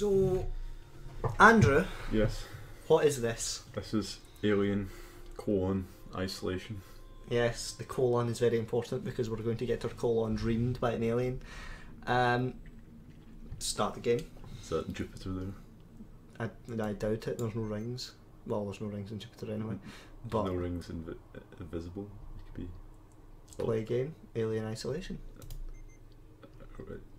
So, Andrew, Yes. what is this? This is Alien: Isolation. Yes, the colon is very important because we're going to get our colon dreamed by an alien. Start the game. Is that Jupiter there? I doubt it. There's no rings. Well, there's no rings in Jupiter anyway. But no rings invisible. It could be. play game. Alien Isolation.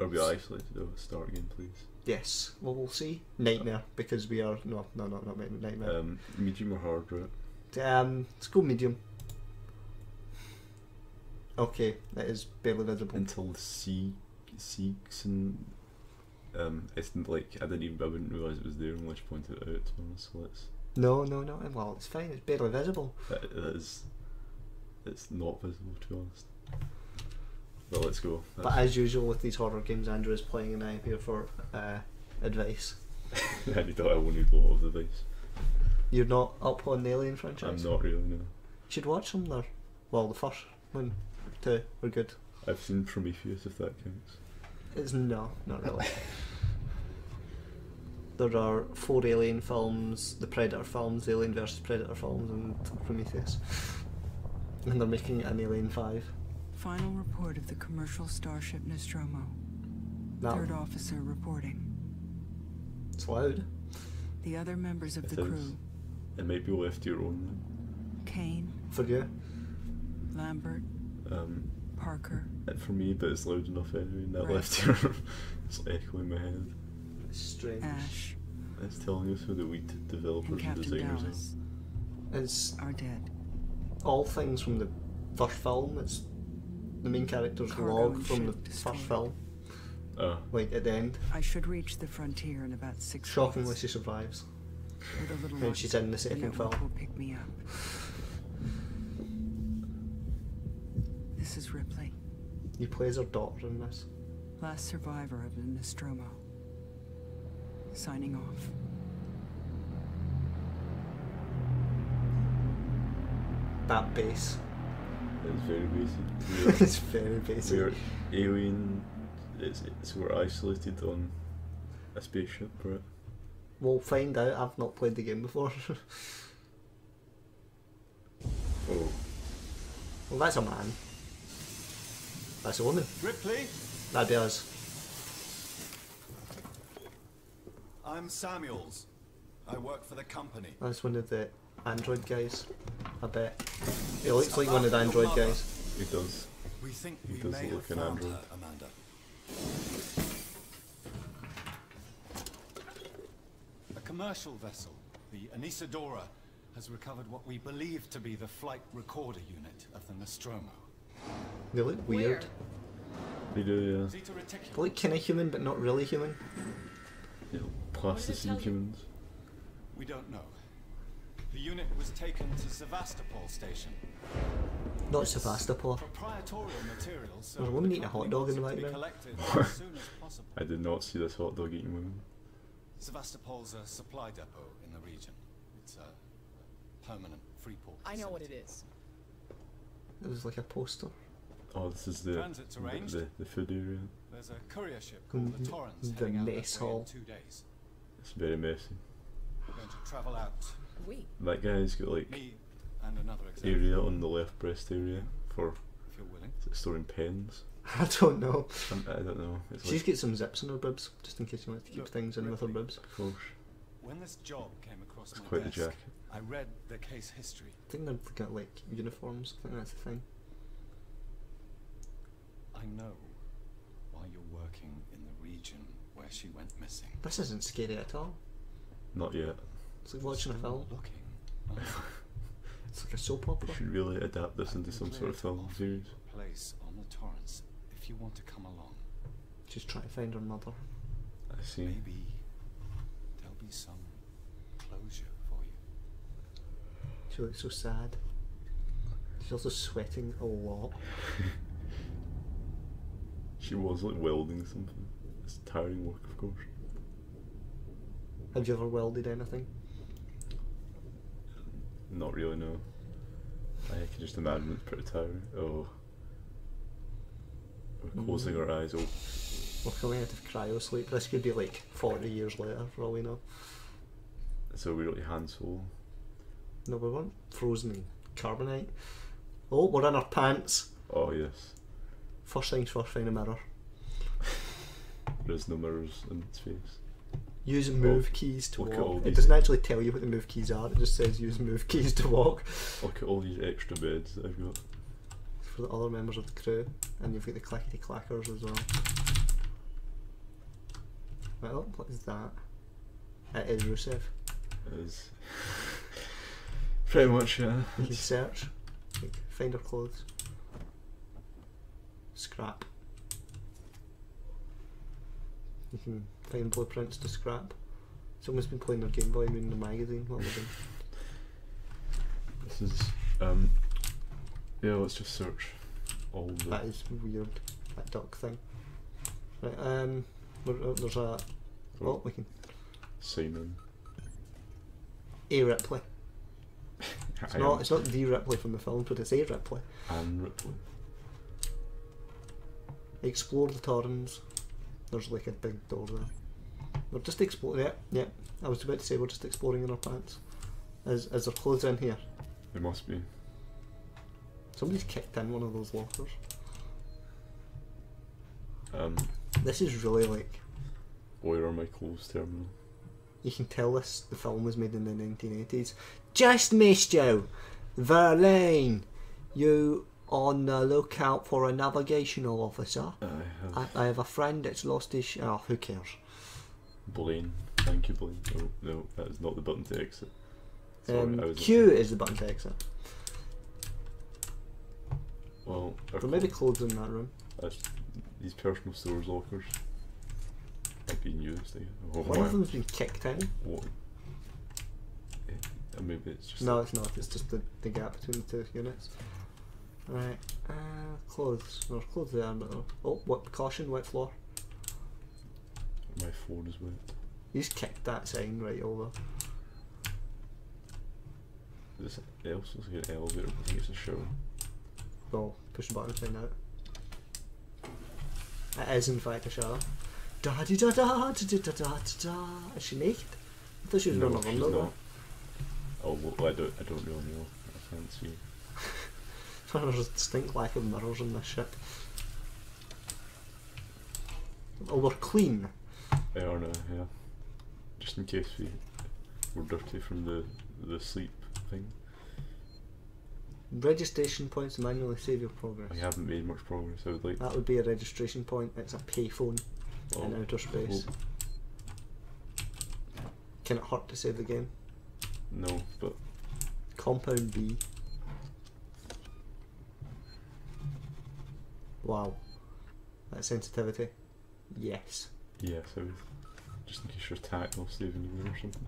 Are we isolated? Oh, start again, please. Yes. Well, we'll see. Nightmare because we are not nightmare. Medium or hard, right? Let's go medium. Okay, that is barely visible. Until the Seeks and it's like I wouldn't realise it was there unless you pointed it out. To be honest, so let's. No. Well, it's fine. It's barely visible. It is. It's not visible, to be honest. Well, let's go. But as usual with these horror games, Andrew is playing and I'm here for advice. I thought I wanted a lot of advice. You're not up on the Alien franchise? I'm not really, no. You should watch them. There. Well, the first one, two were good. I've seen Prometheus, if that counts. It's not really. There are 4 Alien films, the Predator films, the Alien vs Predator films, and Prometheus. And they're making an Alien 5. Final report of the commercial starship Nostromo. Third officer reporting. It's loud. The other members of the crew. It might be left to your own. Kane. For you? Lambert. Parker. For me, but it's loud enough anyway. And that left ear, it's echoing in my head. It's strange. Ash. It's telling us who the lead developers and designers Dallas It's are dead. all things from the first film. It's the main character's Cargo log and from the ship first destroyed. film. are. Like at the end. I should reach the frontier in about 6 Shockingly, weeks. she survives. With a little And luck, she's in the the second network film. will pick me up. This is Ripley, You play as her daughter in this. last survivor of the Nostromo. Signing off. That bass. It's very basic. It's very basic. We're alien. So we're isolated on a spaceship, right? We'll find out. I've not played the game before. Oh. Well, that's a man. That's a woman. Ripley, That'd be us. I'm Samuels. I work for the company. That's one of the android guys. I bet. He looks like one of the android guys. He does. We think He we does may look have an found android. her, Amanda. A commercial vessel, the Anisadora, has recovered what we believe to be the flight recorder unit of the Nostromo. They look weird. They do, yeah. Zeta They Reticuli. look kind of human, but not really human. You know, plasticine humans. We don't know. The unit was taken to Sevastopol station. Not Sevastopol. Proprietorial materials. So There's a woman the eating a hot company dog in the wants it to be background. collected as soon as possible. I did not see this hot dog eating woman. Sevastopol's a supply depot in the region. It's a permanent free port. I know what it is. It was like a poster. Oh, this is the Transit's arranged. the food area. There's a courier ship called the Torrens The heading out mess that way in hall. 2 days. It's very messy. We're going to travel out, We. That guy's got like me and another executive, area on the left breast area for if you're willing. storing pens. I don't know. I don't know. It's She's like, got some zips in her bibs, just in case you want to keep Look, things in with her Ripley. bibs. of course, When this job came across it's my quite the desk, jacket. I read the case history. I think they're looking at like uniforms. I think that's the thing. I know why you're working in the region where she went missing. This isn't scary at all. Not yet. It's like watching a Still film. Looking. aren't you? It's like a soap opera. You should really adapt this I've into been some sort of cleared to film offer series. you a place on the Torrens if you want to come along. She's trying to find her mother. I see. Maybe there'll be some closure for you. She looks so sad. She's also sweating a lot. She was like welding something. It's tiring work, of course. Have you ever welded anything? Not really, no. I can just imagine it's pretty tiring. Oh. We're closing our eyes. Oh. We're coming out of cryo sleep. This could be like 40 years later, for all we know. So we're really Han Solo. No, we weren't frozen in carbonite. Oh, we're in our pants. Oh yes. First things first, find a mirror. There's no mirrors in space. Use move keys to look at all walk. It these- doesn't actually tell you what the move keys are, it just says use move keys to walk. Look at all these extra beds that I've got. For the other members of the crew, and you've got the clickety clackers as well. Well, what is that? It is Rusev. It is pretty much, yeah. You can search, like, find our clothes, scrap. You can find blueprints to scrap. Someone's been playing their Game Boy reading the magazine while we're doing. This is yeah, let's just search all the That is weird, that duck thing. Right, there's a... Oh, we can... Simon. A Ripley. It's not the Ripley from the film, but it's A Ripley. And Ripley. Explore the Torrens. There's like a big door there. We're just exploring. Yeah. I was about to say we're just exploring in our pants. Is there clothes in here? There must be. Somebody's kicked in one of those lockers. This is really like... Where are my clothes terminal? You can tell the film was made in the 1980s. Just missed you! Verlaine! You on the lookout for a navigational officer? I have a friend that's lost his... Oh, who cares? Blaine. Thank you, Blaine. No, that is not the button to exit. Sorry, Q is the button to exit. Well, There may be clothes in that room. these personal storage lockers are being used. One of them's been kicked in. What? Maybe it's just... No, it's not. It's just the gap between the two units. Right. Clothes. There's clothes there, but... Oh, what? Caution, wet floor. My phone is wet. You just kicked that sign right over. Is this else? Looks like an elevator. I think it's a shower. Well, push the button to find out. It is in fact a shower. Da da da da da da da da da. Is she naked? I thought she was running she's around. not. Oh, well, I don't really know. I can't see. There's a distinct lack of mirrors in this ship. Oh, we're clean. They are now, yeah. Just in case we're dirty from the sleep thing. Registration points to manually save your progress. I haven't made much progress. I would like. That would be a registration point. It's a payphone in outer space. Can it hurt to save the game? No, but Compound B. Wow. That sensitivity. Yes. yes, I would. Just in case you're tactile saving you or something.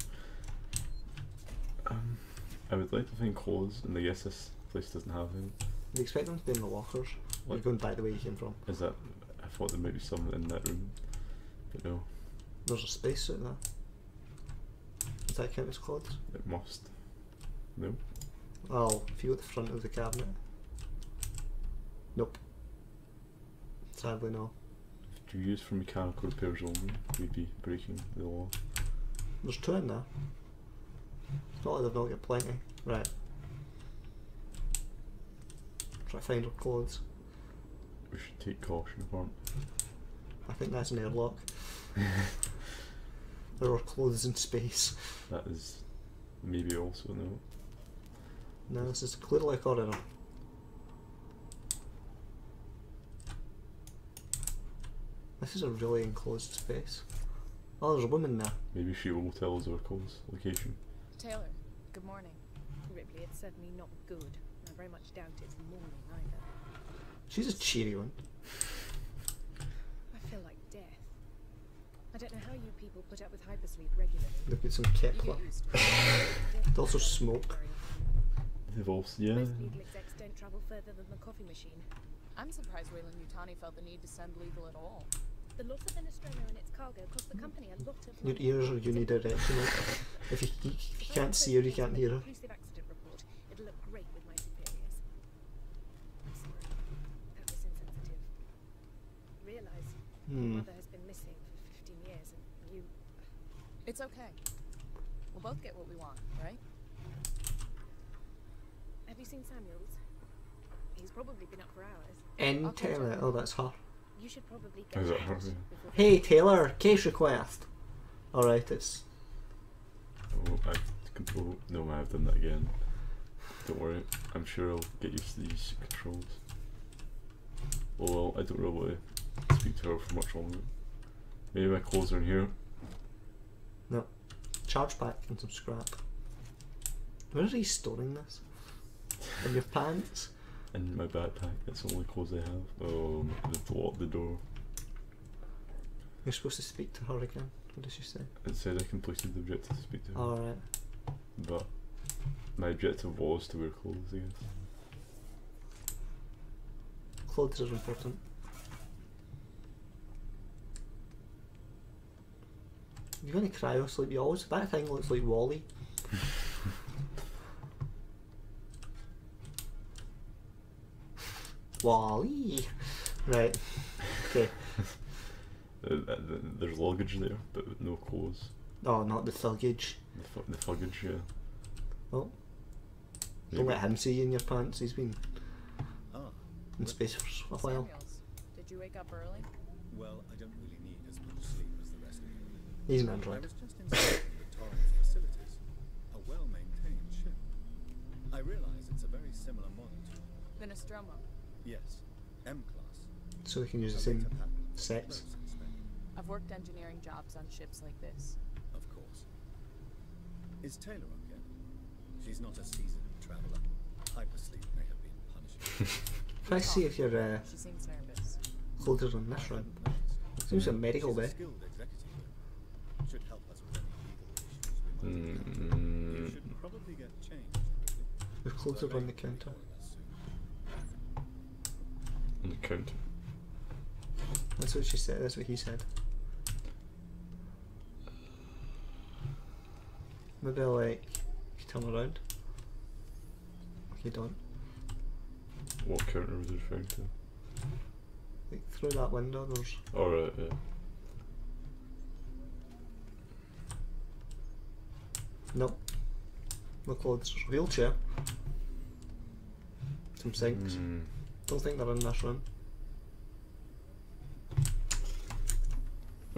I would like to find clothes, and I guess this place doesn't have any. Do you expect them to be in the lockers? Or What? going back the way you came from? Is that? I thought there might be some in that room, but no, There's a spacesuit there. Does that count as clothes? it must. No. Well, if you go to the front of the cabinet. Nope. Sadly no. If you use for mechanical repairs only, we'd be breaking the law. There's two in there. It's not like they've not got plenty. Right. Try to find our clothes. We should take caution apart. I think that's an airlock. There are clothes in space. That is maybe also no. No, this is clearly a corridor. This is a really enclosed space. Oh, there's a woman there. Maybe she will tell us our location. Taylor, good morning. Ripley, it's certainly not good. I very much doubt it's morning either. She's a cheery one. I feel like death. I don't know how you people put up with hypersleep regularly. Look at some You Kepler. get used to it. There's also smoke. They've also, yeah. Most legal execs don't travel further than the coffee machine. I'm surprised Wayland Yutani felt the need to send legal at all. The loss of the Nostromo and its cargo cost the company a lot of Your money. ears are unidirectional. If you can't see her, you can't hear her. Conclusive accident report. It'll look great with my superiors. I'm sorry. That was insensitive. Realize your mother has It's okay. We'll both get what we want, right? Have you seen Samuels? He's probably been up for hours. N Taylor. Oh, that's her. You should probably go Is that out her? before Hey Taylor, case request. Alright, it's. Oh, no, I've done that again. Don't worry, I'm sure I'll get used to these controls. Oh well, I don't really want to speak to her for much longer. Maybe my clothes are in here. No. Charge back and some scrap. Where are you storing this? In your pants? In my backpack, that's the only clothes I have. Oh, they've locked the door. You're supposed to speak to her again. What did she say? It said I completed the objective to speak to her. Alright. But my objective was to wear clothes, I guess. Clothes are important. You're gonna cryo sleep, you always. That thing looks like Wally. Wally! Right. Okay. There's luggage there, but no clothes. Oh, not the thuggage. The luggage, yeah. Oh. Don't let him see you in your pants, he's been in space for a while. Samuels, did you wake up early? Well, I don't really need as much sleep as the rest of you. He's an I android. was just inside the Torrens facilities. A well-maintained ship. I realize it's a very similar model to... The Nostromo. Yes, M-class. So we can use the A same later pattern, sets. close in spec. I've worked engineering jobs on ships like this. Of course. Is Taylor okay? She's not a seasoned traveler. Hypersleep may have been punishing. Can I see if your She seems nervous. clothes are on this I room? hadn't noticed. Seems a medical She's a bay. skilled executive, though. Should help us with any legal issues we might encounter. You should probably get changed, really. The clothes are on the counter. On the counter. That's what she said, that's what he said. Maybe I'll like turn around. You don't. What counter was it referring to? Like through that window there's Alright, yeah. nope. No clothes. Wheelchair. Some sinks. Don't think they're in this room.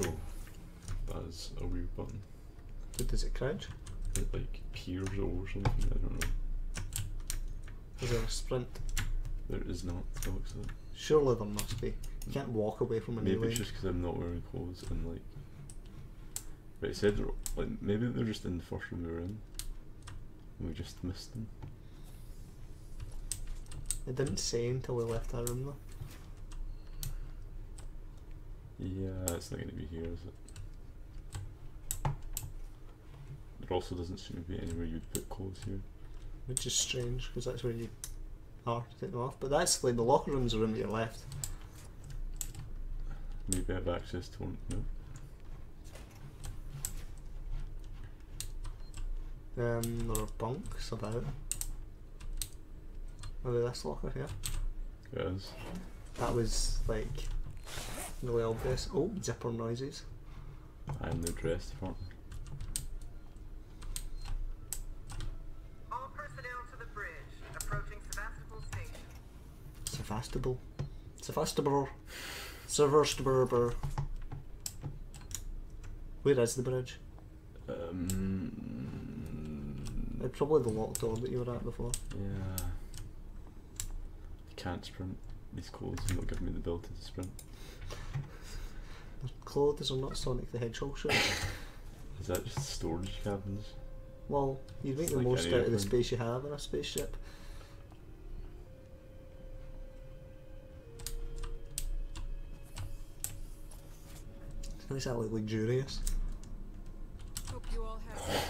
Oh, that is a weird button. But does it crouch? It like peers over something, I don't know. Is there a sprint? There is not, it looks like. Surely there must be. You can't walk away from an Maybe alien. it's just because I'm not wearing clothes and like... Right, it said, like, maybe they're just in the first room we were in. And we just missed them. It didn't say until we left that room though. Yeah, it's not going to be here, is it? There also doesn't seem to be anywhere you'd put clothes here. Which is strange, because that's where you are to take them off. But that's like the locker room's the room to your left. Maybe I have access to one, no? There are bunks about. Maybe this locker here. Yes. That was like really obvious. Oh, zipper noises. I'm the dress department. All personnel to the bridge, approaching Sevastopol Station. Sevastopol. Sevastopol. Sevastopol. Where is the bridge? Probably the locked door that you were at before. Yeah. I can't sprint. These clothes do not give me the ability to sprint. The clothes are not Sonic the Hedgehog shoes. Is that just storage cabins? Well, you make It's the like most any out of the airplane. space you have in a spaceship. Does that look luxurious? Hope you all have.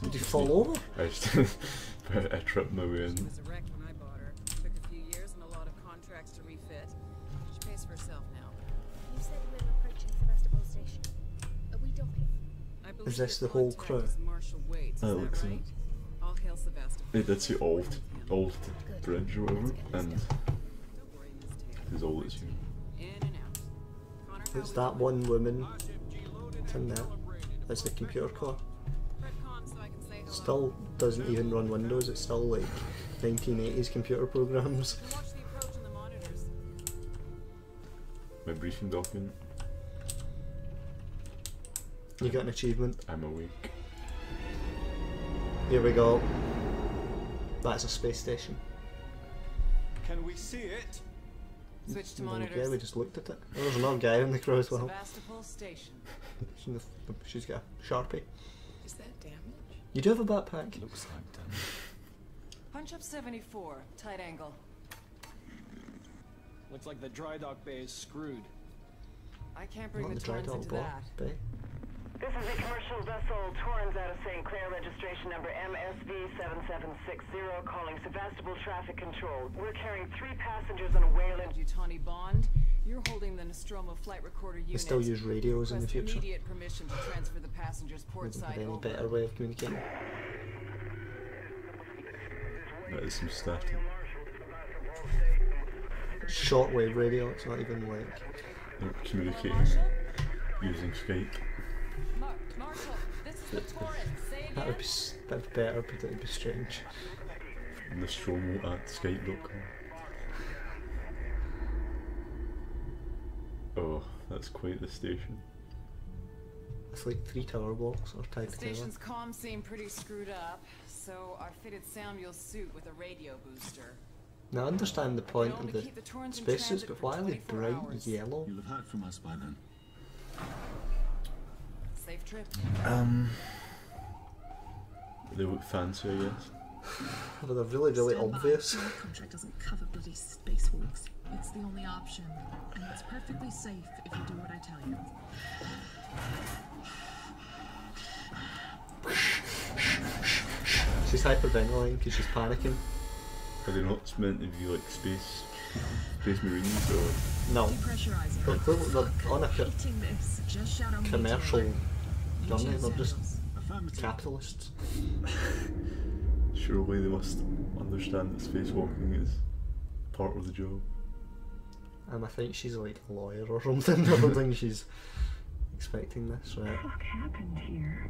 Did you fall over? I just I tripped my way in. She was a wreck when I bought her. Took a few years and a lot of contracts to refit. She pays for herself now. You said we were approaching Sevastopol Station. Are we docking? I believe this your the whole contact crew? is Marshall Waits, I is think that so. right? All hail Sevastopol. They did say old bridge or whatever, and Don't worry, Miss Taylor. is all that's here. In and out. Connor, how It's was that your one woman. It's in there. as the computer core. Redcon so I can say hello. Still doesn't even run Windows, it's still like 1980s computer programs. You can watch the approach on the monitors. My briefing document. You got an achievement. I'm awake. Here we go. That's a space station. Can we see it? Switch to Yeah, monitors. we just looked at it. Oh, there's another guy in the crew as well. Sevastopol Station. She's got a Sharpie. Is that damage? You do have a backpack. Looks like damage. Punch up 74, tight angle. Looks like the dry dock bay is screwed. I can't bring Not the the dry Torrens dock into block. that. Bay. This is a commercial vessel, Torrens out of St. Clair, registration number MSV7760, calling Sevastopol Traffic Control. We're carrying 3 passengers on a Wayland. Yutani Bond, you're holding the Nostromo flight recorder unit. They still use radios in the Request future. immediate permission to transfer the passengers Doesn't port have side any over. better way of communicating. That is some static. Shortwave radio, it's not even like... They're communicating using Skype. Marshall, this is the Torrens. Say That would again. be that'd be better, but it'd be strange. Nostromo at skype.com. Oh, that's quite the station. It's like 3 tower blocks or tied The together. station's comms seem pretty screwed up, so I fitted Samuel's suit with a radio booster. Now I understand the point Only of the keep the Torrens in spacesuits, transit but for why are they 24 bright hours. yellow? You'll have heard from us by then. Safe trip. They look fancy, I guess. But they're really, really Stand by. obvious. Your contract doesn't cover bloody spacewalks. It's the only option, and it's perfectly safe if you do what I tell you. She's hyperventilating because she's panicking. Are they not meant to be like space marines or? No. Depressurizing. They're, they're on a Hating this. Just shout out commercial Use journey, your they're just signals. Affirmative. capitalists. Surely they must understand that spacewalking is part of the job. I think she's like a lawyer or something. I don't think she's expecting this, right? What happened here?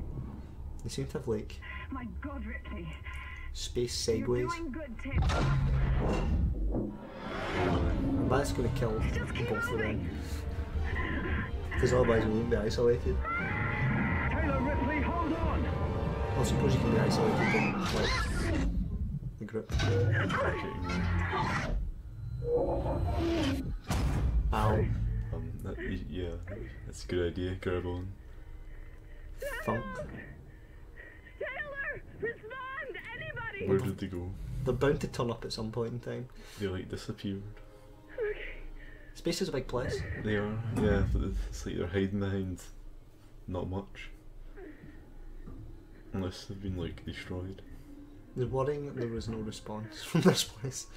They seem to have like My God, Ripley. space You're segues. doing good, Tim. And that's going to kill both of them. Because otherwise we won't be isolated. Taylor, Ripley, hold on. I suppose you can be isolated in like the group. Ow. Yeah, that's a good idea. Grab on. Funk. Taylor, respond, anybody. Where did they go? They're bound to turn up at some point in time. They like disappeared. Space is a big place. They are, yeah, but it's like they're hiding behind not much. Unless they've been like destroyed. They're worrying that there was no response from this place.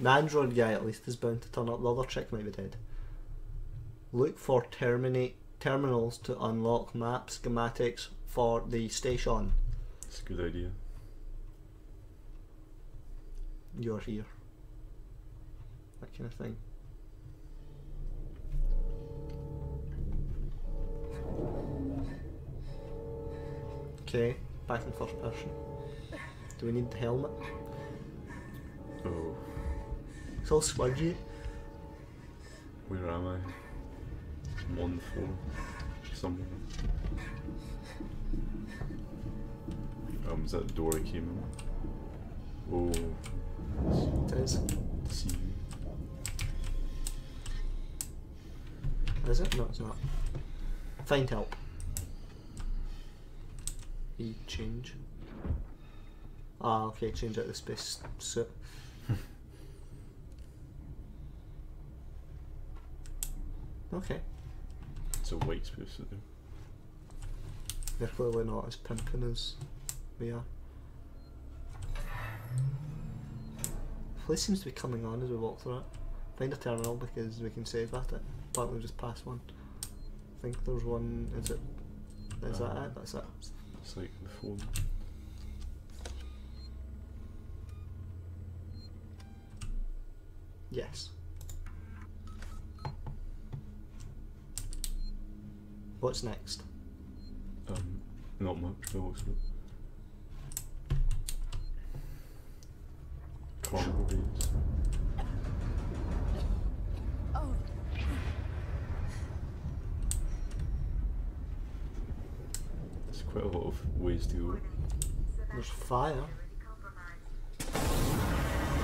The android guy at least is bound to turn up. The other chick might be dead. Look for terminals to unlock map schematics for the station. It's a good idea. You're here. That kind of thing. Okay, back in first person. Do we need the helmet? Oh, It's all smudgy. where am I? I'm on the floor. Somewhere. Is that the door I came in? Oh, It is. see you. Is it? No, it's not. Find help. E change. Ah, okay, change out the space suit. Okay, It's a white space suit there. they're clearly not as pimping as we are. Place seems to be coming on as we walk through it. Find a terminal because we can save at it. Apparently we just passed one. I think there's one, is it? Is that it? That's it. It's like the phone. Yes. What's next? Not much, but what's it? Carnival days. Oh. There's quite a lot of ways to go. There's fire.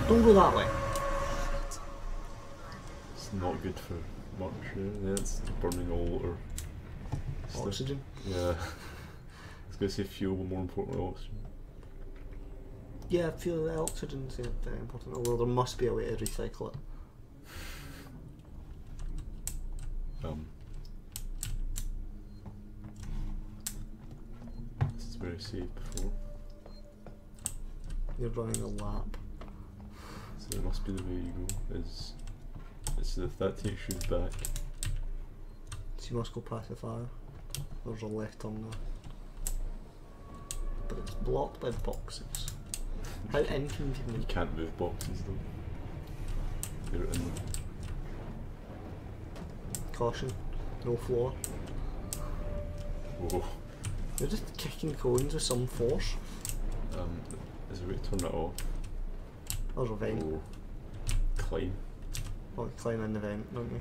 Don't go that way. It's not good for much, yeah. It's burning all water. Stuff. Oxygen. Yeah. I was going to say fuel, but more importantly oxygen. Yeah, fuel and oxygen is very important. Although there must be a way to recycle it. This is where I saved before. You're running a lap. So it must be the way you go. That takes you back. So you must go past the fire. There's a left turn there. But it's blocked by boxes. How You inconvenient. can't move boxes though. They're in. Caution. No floor. Whoa. You're just kicking cones with some force. Is there a way to turn it off? There's a vent. Oh. Climb. Oh, climb in the vent, don't you?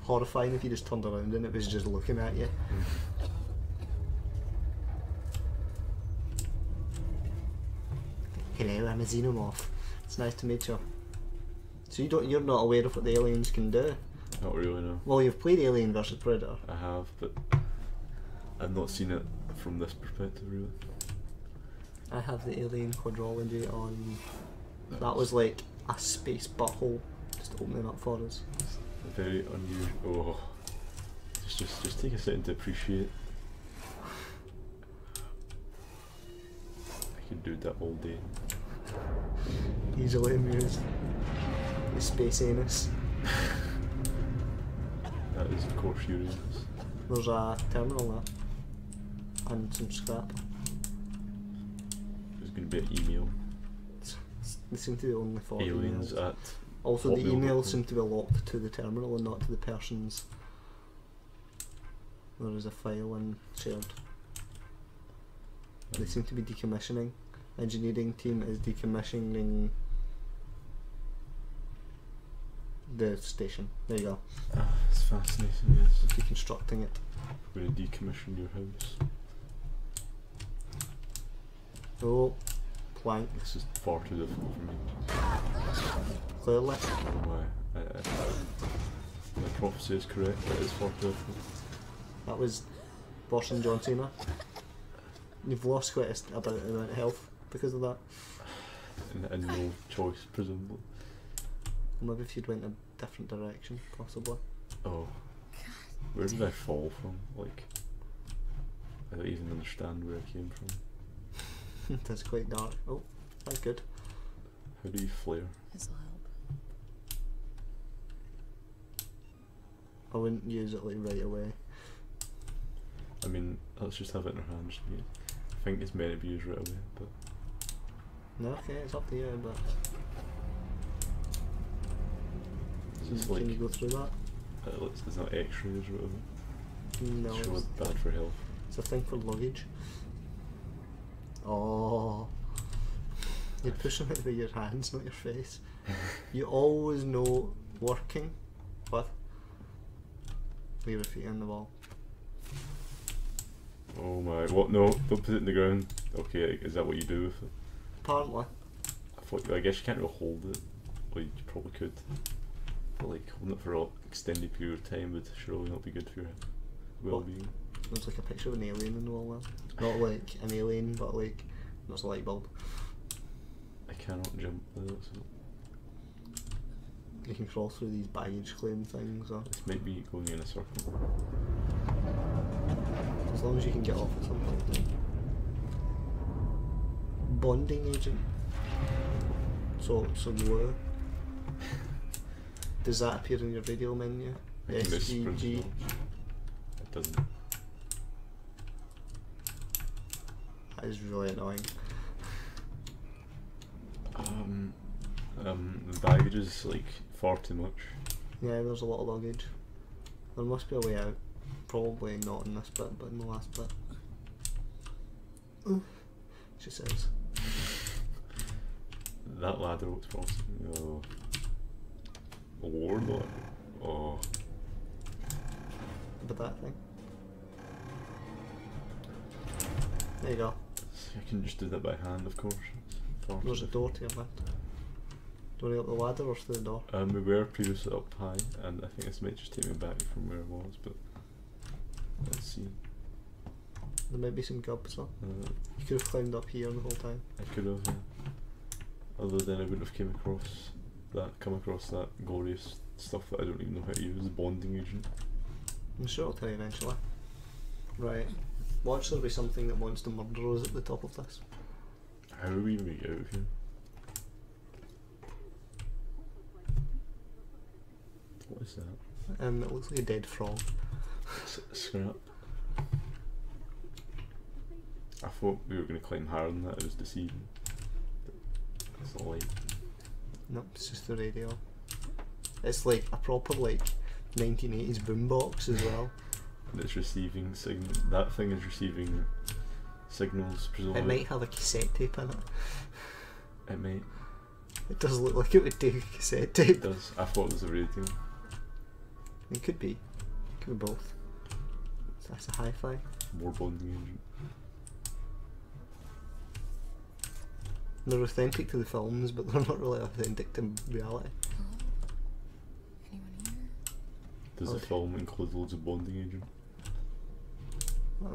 Horrifying if you just turned around and it was just looking at you. Hello, I'm a xenomorph. It's nice to meet you. So you're not aware of what the aliens can do? Not really, no. Well, you've played Alien vs Predator. I have, but I've not seen it from this perspective, really. I have the Alien quadrology on. That was like a space butthole just opening up for us. Very unusual. Oh, just take a second to appreciate. I could do that all day. Easily amused. The space anus. That is, of course, Uranus. There's a terminal there. And some scrap. There's going to be an email. They seem to be only 4 Aliens emails. at. Also, the hotmail.com. emails seem to be locked to the terminal and not to the person's. There is a file and shared. They seem to be decommissioning. Engineering team is decommissioning the station. There you go. It's fascinating, yes. Deconstructing it. We're going to decommission your house. Oh, plank. This is far too difficult for me. Clearly. Oh my. My prophecy is correct, it is far too difficult. That was worse than John Cena. You've lost quite a bit of amount of health because of that. And no choice, presumably. Maybe if you'd went a different direction, possibly. Oh. Where did I fall from? Like, I don't even understand where I came from. That's quite dark. Oh, that's good. How do you flare? This'll help. I wouldn't use it like right away. I mean, let's just have it in our hands. I think it's meant to be used right away, but No, okay, it's up to you, but is this can you like go through that? it's not X-rays or whatever? No, It's really it's, bad for health. it's a thing for luggage. Oh, you're pushing it with your hands, not your face. You always know working with. Leave your feet on the wall. Oh my! What? No! Don't put it in the ground. Okay, is that what you do with it? Apparently. I guess you can't really hold it. Well, you probably could, but like holding it for an extended period of time would surely not be good for your well-being. There's like a picture of an alien in the wall there. Not like an alien, but like there's a light bulb. I cannot jump though, so You can crawl through these baggage claim things, or this might be going in a circle. as long as you can get off at some point. Bonding agent. So glue. Does that appear in your radio menu? I can miss SGG. principle. It doesn't. That is really annoying. The baggage is like far too much. Yeah, there's a lot of luggage. There must be a way out. Probably not in this bit, but in the last bit. She says. That ladder looks awesome. Oh. The Lord ladder. Oh. But that thing. There you go. I can just do that by hand, of course. There's a door to your left. Do you want to go up the ladder or through the door? We were previously up high, and I think this might just take me back from where I was, but let's see. There might be some gubs though. You could have climbed up here the whole time. I could have, although then I wouldn't have come across that glorious stuff that I don't even know how to use, the bonding agent. I'm sure I'll tell you eventually. Right. Watch there be something that wants to murder us at the top of this. How are we going to get out of here? What is that? It looks like a dead frog. Scrap. I thought we were going to climb higher than that, it was deceiving. It's the light. Nope, it's just the radio. It's like a proper like 1980s boombox as well. And it's receiving signals. That thing is receiving signals, presumably. It might have a cassette tape in it. It might. It does look like it would take a cassette tape. It does. I thought it was a radio. It could be. Could be both. So that's a hi-fi. More bonding agent. They're authentic to the films, but they're not really authentic to reality. Anyone here? Does the film include loads of bonding agent?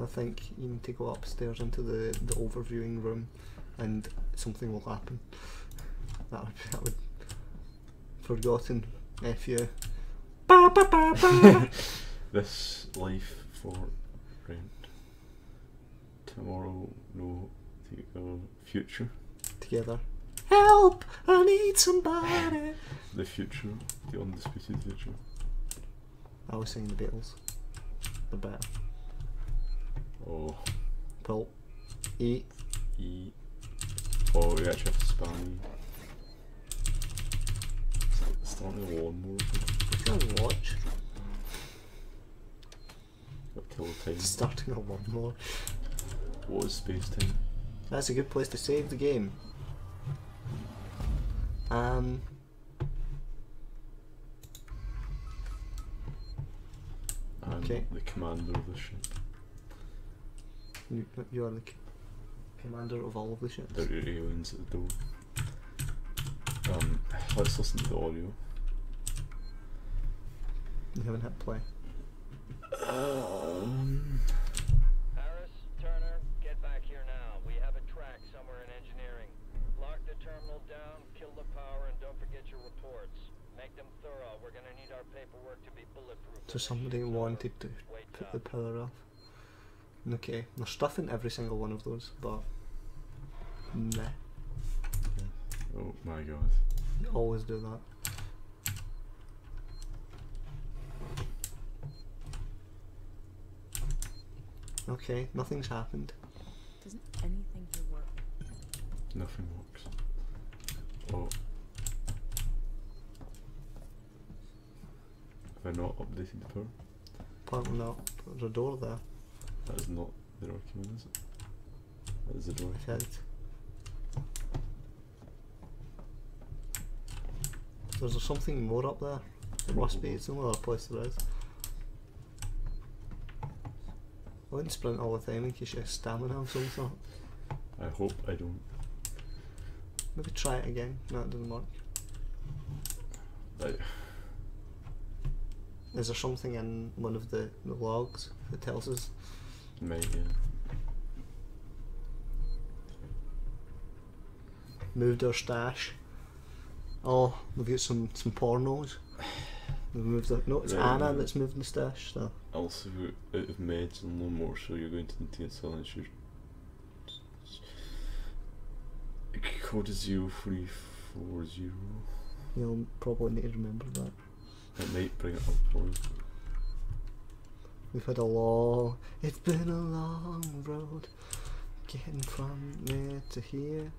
I think you need to go upstairs into the overviewing room and something will happen. That would forgotten F you. Ba, ba, ba, ba. This life for rent. Tomorrow, no, future. Together. Help! I need somebody! The future, the undisputed future. I was singing the Beatles. The better. Oh. Pulp. E. E. Oh, we actually have to spam. Starting a lawnmower. It's gonna watch. Got kill time. Starting a lawnmower. What is space time? That's a good place to save the game. I'm okay. The commander of the ship. You are the commander of all of the ships. There are aliens at the door. Let's listen to the audio. You haven't hit play. Harris, Turner, get back here now. We have a track somewhere in engineering. Lock the terminal down, kill the power, and don't forget your reports. Make them thorough. We're gonna need our paperwork to be bulletproof. So somebody wanted to put the power off. Okay, there's stuff in every single one of those, but meh. Oh my god. You always do that. Okay, nothing's happened. Doesn't anything here work? Nothing works. Oh. Have I not updated the power? Apparently not. There's a door there. That is not the door key, is it? That is the door key. Head. There's something more up there. It must be. It's the only other place there is. I wouldn't sprint all the time in case you have stamina of some sort. I hope I don't. Maybe try it again. No, it doesn't work. Is there something in one of the logs that tells us? Might, yeah. Moved our stash. Oh, we've got some pornos. We've moved it. No, it's Right, Anna that's moved the stash. So. Also, out of meds and no more, so you're going to need to get silencers. Code is 0340. You'll probably need to remember that. It might bring it up for you. We've had it's been a long road getting from there to here.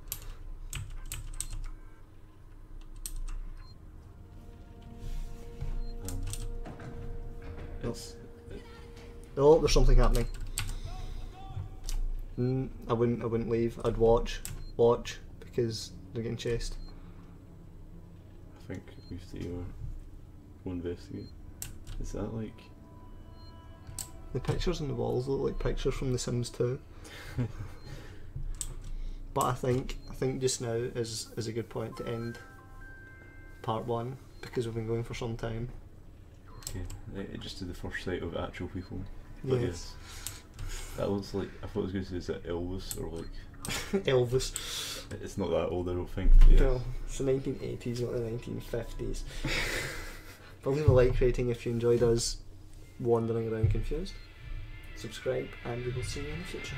Oh, there's something happening. I wouldn't leave. I'd watch, because they're getting chased. I think we have to go investigate. Is that like... The pictures on the walls look like pictures from The Sims 2. But I think just now is a good point to end part 1, because we've been going for some time. Okay, just to the first sight of actual people. Yes. Yes. That looks like, I thought I was going to say, is that Elvis or like... Elvis. It's not that old, I don't think. Yeah. No, it's the 1980s, not the 1950s. But leave a like rating if you enjoyed us wandering around confused. Subscribe, and we will see you in the future.